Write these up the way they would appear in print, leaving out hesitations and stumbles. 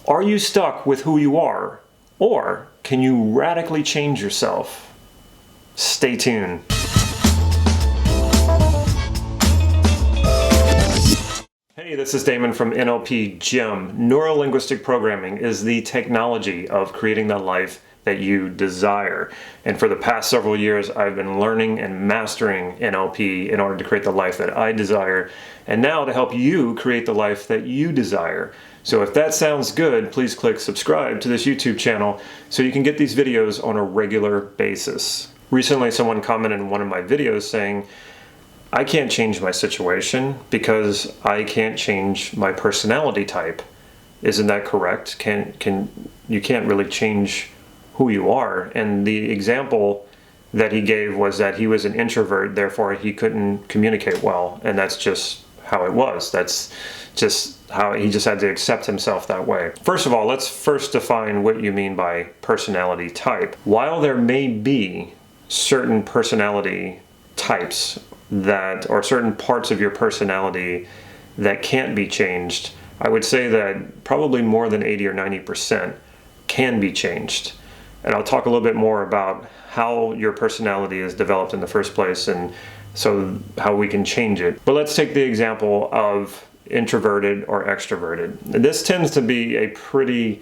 Are you stuck with who you are, or can you radically change yourself? Stay tuned. Hey, this is Damon from NLP Gym. Neuro-linguistic programming is the technology of creating the life that you desire. And for the past several years, I've been learning and mastering NLP in order to create the life that I desire, and now to help you create the life that you desire. So if that sounds good, please click subscribe to this YouTube channel so you can get these videos on a regular basis. Recently, someone commented in one of my videos saying, I can't change my situation because I can't change my personality type. Isn't that correct? You can't really change who you are. And the example that he gave was that he was an introvert, therefore he couldn't communicate well. And that's just how it was. That's just how he just had to accept himself that way. First of all, let's first define what you mean by personality type. While there may be certain personality types or certain parts of your personality that can't be changed, I would say that probably more than 80 or 90% can be changed. And I'll talk a little bit more about how your personality is developed in the first place and so how we can change it. But let's take the example of introverted or extroverted. This tends to be a pretty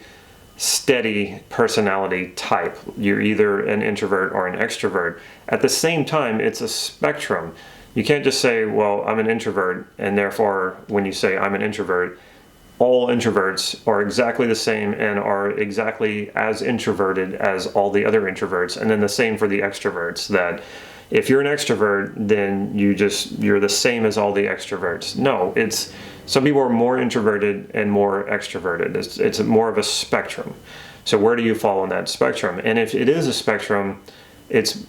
steady personality type. You're either an introvert or an extrovert. At the same time, it's a spectrum. You can't just say, well, I'm an introvert, and therefore when you say I'm an introvert, all introverts are exactly the same and are exactly as introverted as all the other introverts. And then the same for the extroverts, that if you're an extrovert, then you're the same as all the extroverts. No, some people are more introverted and more extroverted. It's more of a spectrum. So where do you fall on that spectrum? And if it is a spectrum, it's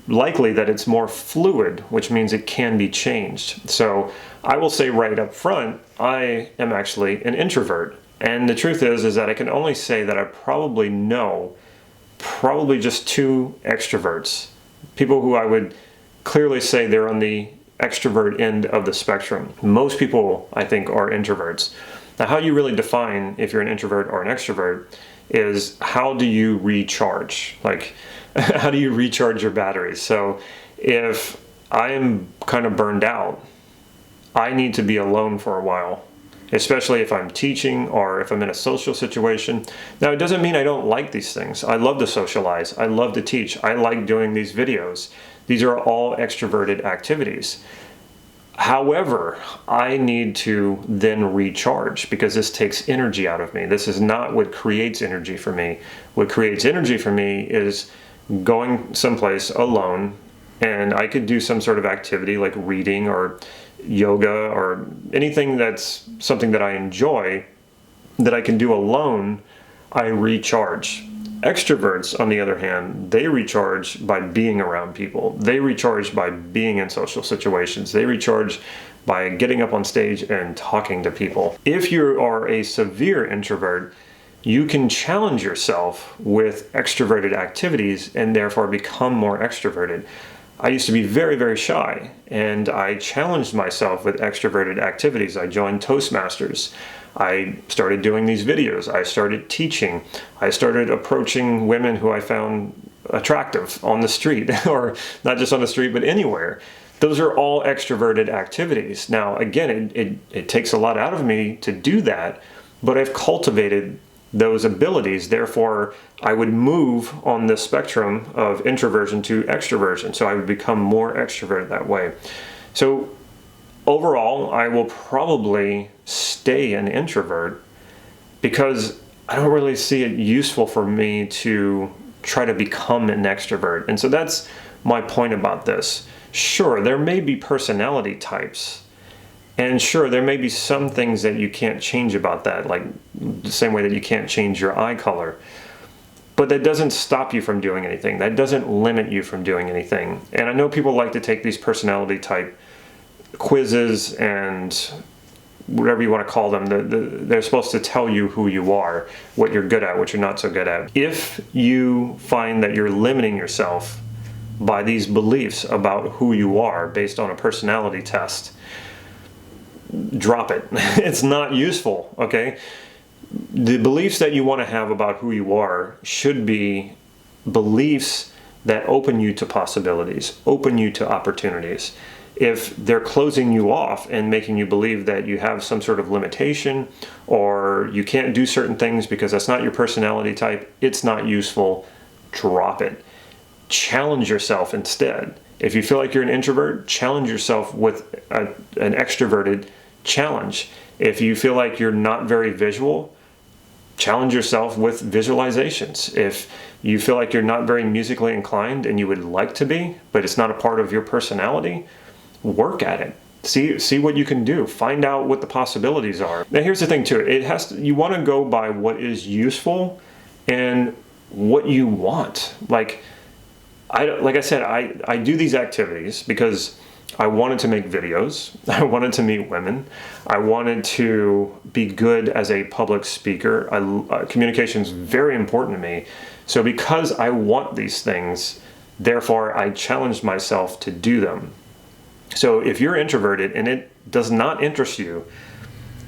likely that it's more fluid, which means it can be changed. So I will say right up front, I am actually an introvert. And the truth is that I can only say that I probably know just two extroverts. People who I would clearly say they're on the extrovert end of the spectrum. Most people, I think, are introverts. Now, how you really define if you're an introvert or an extrovert is how do you recharge? Like, how do you recharge your batteries? So if I am kind of burned out, I need to be alone for a while, especially if I'm teaching or if I'm in a social situation. Now, it doesn't mean I don't like these things. I love to socialize. I love to teach. I like doing these videos. These are all extroverted activities. However, I need to then recharge because this takes energy out of me. This is not what creates energy for me. What creates energy for me is going someplace alone, and I could do some sort of activity like reading or yoga or anything that's something that I enjoy that I can do alone. I recharge. Extroverts, on the other hand, they recharge by being around people. They recharge by being in social situations. They recharge by getting up on stage and talking to people. If you are a severe introvert, you can challenge yourself with extroverted activities and therefore become more extroverted. I used to be very, very shy, and I challenged myself with extroverted activities. I joined Toastmasters. I started doing these videos. I started teaching. I started approaching women who I found attractive on the street, or not just on the street, but anywhere. Those are all extroverted activities. Now, again, it takes a lot out of me to do that, but I've cultivated those abilities. Therefore, I would move on the spectrum of introversion to extroversion. So I would become more extroverted that way. So overall, I will probably stay an introvert because I don't really see it useful for me to try to become an extrovert. And so that's my point about this. Sure, there may be personality types, and sure, there may be some things that you can't change about that, like the same way that you can't change your eye color. But that doesn't stop you from doing anything. That doesn't limit you from doing anything. And I know people like to take these personality type quizzes and whatever you want to call them. They're supposed to tell you who you are, what you're good at, what you're not so good at. If you find that you're limiting yourself by these beliefs about who you are based on a personality test, drop it. It's not useful, okay? the beliefs that you want to have about who you are should be beliefs that open you to possibilities, open you to opportunities. If they're closing you off and making you believe that you have some sort of limitation or you can't do certain things because that's not your personality type, it's not useful, drop it. Challenge yourself instead. If you feel like you're an introvert, challenge yourself with an extroverted challenge. If you feel like you're not very visual, challenge yourself with visualizations. If you feel like you're not very musically inclined and you would like to be, but it's not a part of your personality, work at it. See what you can do. Find out what the possibilities are. Now here's the thing too. You want to go by what is useful and what you want. Like I said, I do these activities because I wanted to make videos. I wanted to meet women. I wanted to be good as a public speaker. Communication is very important to me. So because I want these things, therefore I challenged myself to do them. So if you're introverted and it does not interest you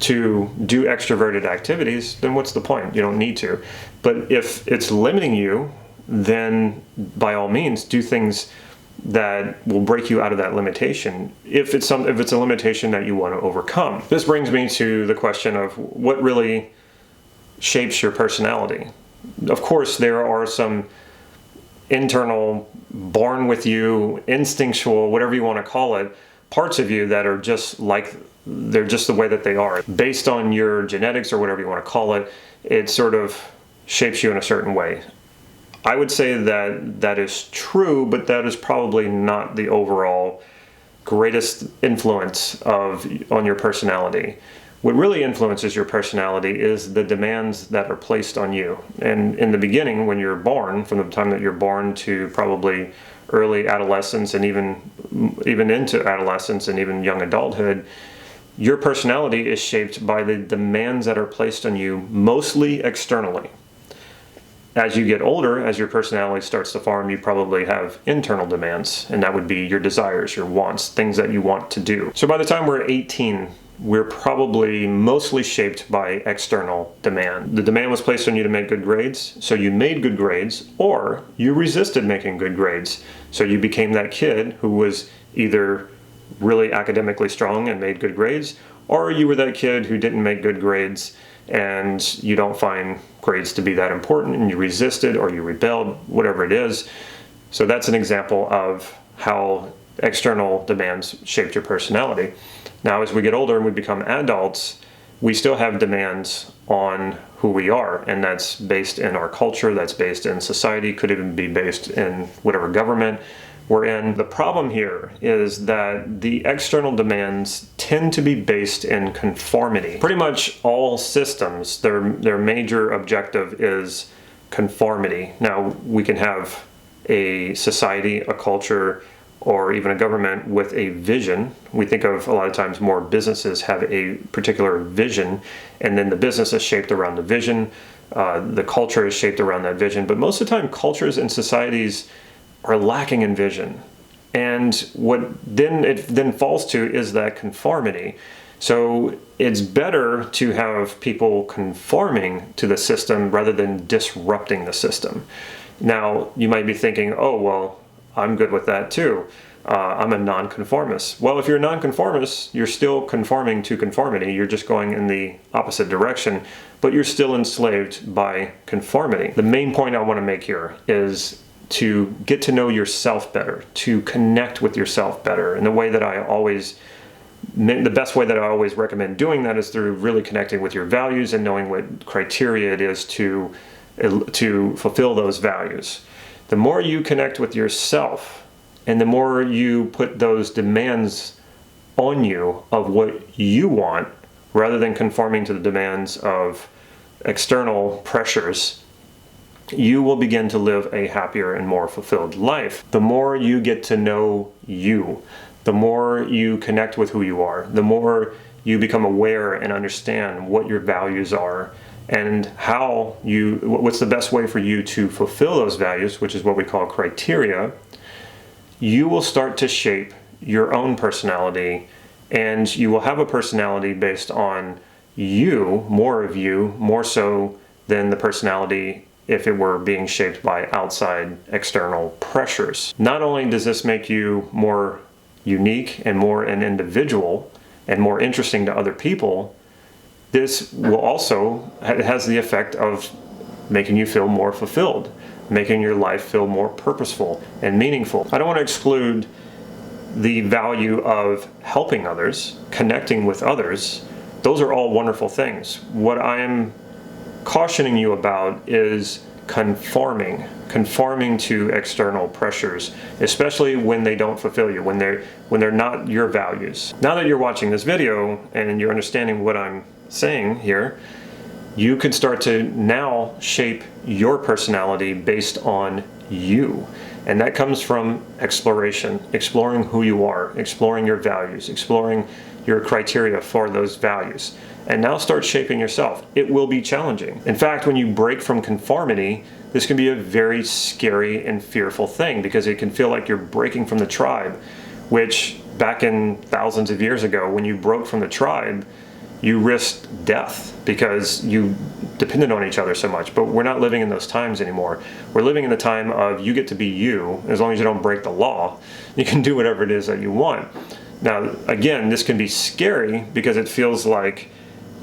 to do extroverted activities, then what's the point? You don't need to. But if it's limiting you, then by all means do things that will break you out of that limitation if it's a limitation that you want to overcome. This brings me to the question of what really shapes your personality. Of course, there are some internal, born with you, instinctual, whatever you want to call it, parts of you that are just like, they're just the way that they are. Based on your genetics or whatever you want to call it, it sort of shapes you in a certain way. I would say that that is true, but that is probably not the overall greatest influence on your personality. What really influences your personality is the demands that are placed on you. And in the beginning, when you're born, from the time that you're born to probably early adolescence and even into adolescence and even young adulthood, your personality is shaped by the demands that are placed on you, mostly externally. As you get older, as your personality starts to form, you probably have internal demands, and that would be your desires, your wants, things that you want to do. So by the time we're 18, we're probably mostly shaped by external demand. The demand was placed on you to make good grades, so you made good grades, or you resisted making good grades. So you became that kid who was either really academically strong and made good grades, or you were that kid who didn't make good grades and you don't find grades to be that important and you resisted or you rebelled, whatever it is. So that's an example of how external demands shaped your personality. Now, as we get older and we become adults, we still have demands on who we are, and that's based in our culture, that's based in society, could even be based in whatever government we're in. The problem here is that the external demands tend to be based in conformity. Pretty much all systems, their major objective is conformity. Now, we can have a society, a culture, or even a government with a vision. We think of a lot of times more businesses have a particular vision, and then the business is shaped around the vision. The culture is shaped around that vision. But most of the time, cultures and societies are lacking in vision. And what it then falls to is that conformity. So it's better to have people conforming to the system rather than disrupting the system. Now, you might be thinking, oh, well, I'm good with that too. I'm a nonconformist. Well, if you're a nonconformist, you're still conforming to conformity. You're just going in the opposite direction, but you're still enslaved by conformity. The main point I want to make here is to get to know yourself better, to connect with yourself better. And the best way that I always recommend doing that is through really connecting with your values and knowing what criteria it is to fulfill those values. The more you connect with yourself and the more you put those demands on you of what you want rather than conforming to the demands of external pressures, you will begin to live a happier and more fulfilled life. The more you get to know you, the more you connect with who you are, the more you become aware and understand what your values are and what's the best way for you to fulfill those values, which is what we call criteria, you will start to shape your own personality, and you will have a personality based on you, more so than the personality if it were being shaped by outside external pressures. Not only does this make you more unique and more an individual and more interesting to other people, this will also has the effect of making you feel more fulfilled, making your life feel more purposeful and meaningful. I don't want to exclude the value of helping others, connecting with others. Those are all wonderful things. What I am cautioning you about is conforming to external pressures, especially when they don't fulfill you, when they're not your values. Now that you're watching this video and you're understanding what I'm saying here, you can start to now shape your personality based on you. And that comes from exploration, exploring who you are, exploring your values, exploring your criteria for those values. And now start shaping yourself. It will be challenging. In fact, when you break from conformity, this can be a very scary and fearful thing because it can feel like you're breaking from the tribe, which back in thousands of years ago, when you broke from the tribe, you risked death because you depended on each other so much. But we're not living in those times anymore. We're living in the time of you get to be you. As long as you don't break the law, you can do whatever it is that you want. Now, again, this can be scary because it feels like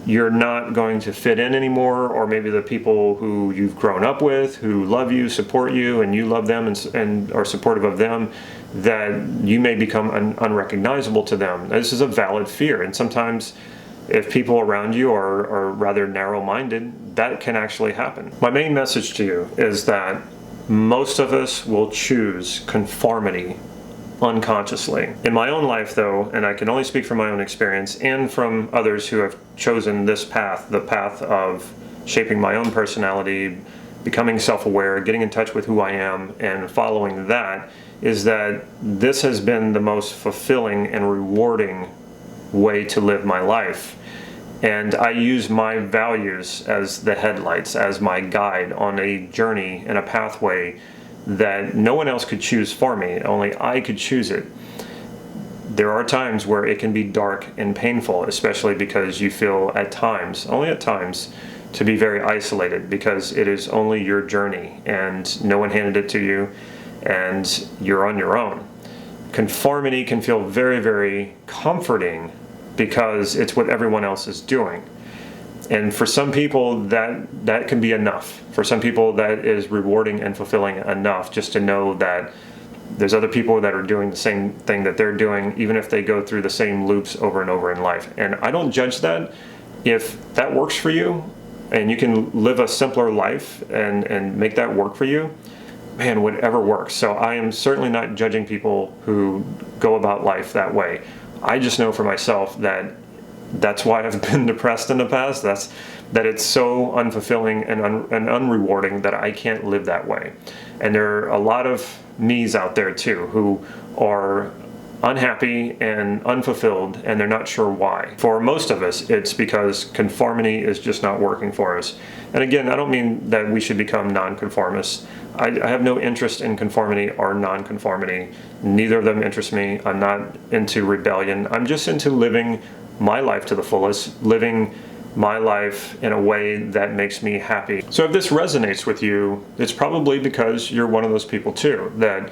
you're not going to fit in anymore, or maybe the people who you've grown up with, who love you, support you, and you love them and are supportive of them, that you may become unrecognizable to them. This is a valid fear, and sometimes if people around you are rather narrow-minded, that can actually happen. My main message to you is that most of us will choose conformity unconsciously. In my own life though, and I can only speak from my own experience and from others who have chosen this path, the path of shaping my own personality, becoming self-aware, getting in touch with who I am, and following that, is that this has been the most fulfilling and rewarding way to live my life. And I use my values as the headlights, as my guide on a journey and a pathway that no one else could choose for me, only I could choose it. There are times where it can be dark and painful, especially because you feel at times, only at times, to be very isolated because it is only your journey and no one handed it to you and you're on your own. Conformity can feel very, very comforting because it's what everyone else is doing. And for some people, that can be enough. For some people, that is rewarding and fulfilling enough just to know that there's other people that are doing the same thing that they're doing, even if they go through the same loops over and over in life. And I don't judge that. If that works for you and you can live a simpler life and make that work for you, man, whatever works. So I am certainly not judging people who go about life that way. I just know for myself that that's why I've been depressed in the past. That it's so unfulfilling and unrewarding that I can't live that way. And there are a lot of me's out there too who are unhappy and unfulfilled and they're not sure why. For most of us, it's because conformity is just not working for us. And again, I don't mean that we should become nonconformists. I have no interest in conformity or nonconformity. Neither of them interest me. I'm not into rebellion. I'm just into living my life to the fullest, living my life in a way that makes me happy. So if this resonates with you, it's probably because you're one of those people too, that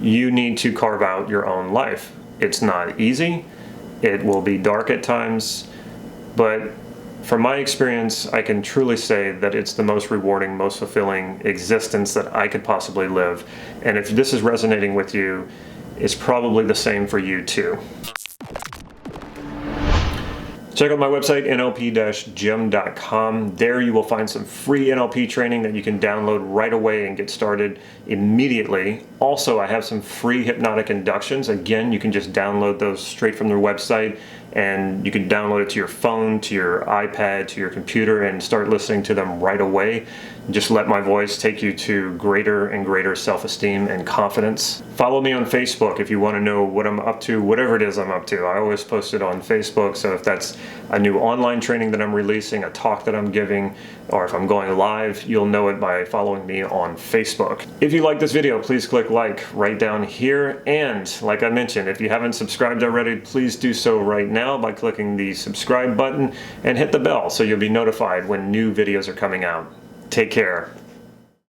you need to carve out your own life. It's not easy. It will be dark at times, but from my experience, I can truly say that it's the most rewarding, most fulfilling existence that I could possibly live. And if this is resonating with you, it's probably the same for you too. Check out my website, nlp-gym.com. There you will find some free NLP training that you can download right away and get started immediately. Also, I have some free hypnotic inductions. Again, you can just download those straight from their website, and you can download it to your phone, to your iPad, to your computer, and start listening to them right away. Just let my voice take you to greater and greater self-esteem and confidence. Follow me on Facebook if you want to know what I'm up to, whatever it is I'm up to. I always post it on Facebook, so if that's a new online training that I'm releasing, a talk that I'm giving, or if I'm going live, you'll know it by following me on Facebook. If you like this video, please click like right down here. And like I mentioned, if you haven't subscribed already, please do so right now by clicking the subscribe button and hit the bell so you'll be notified when new videos are coming out. Take care.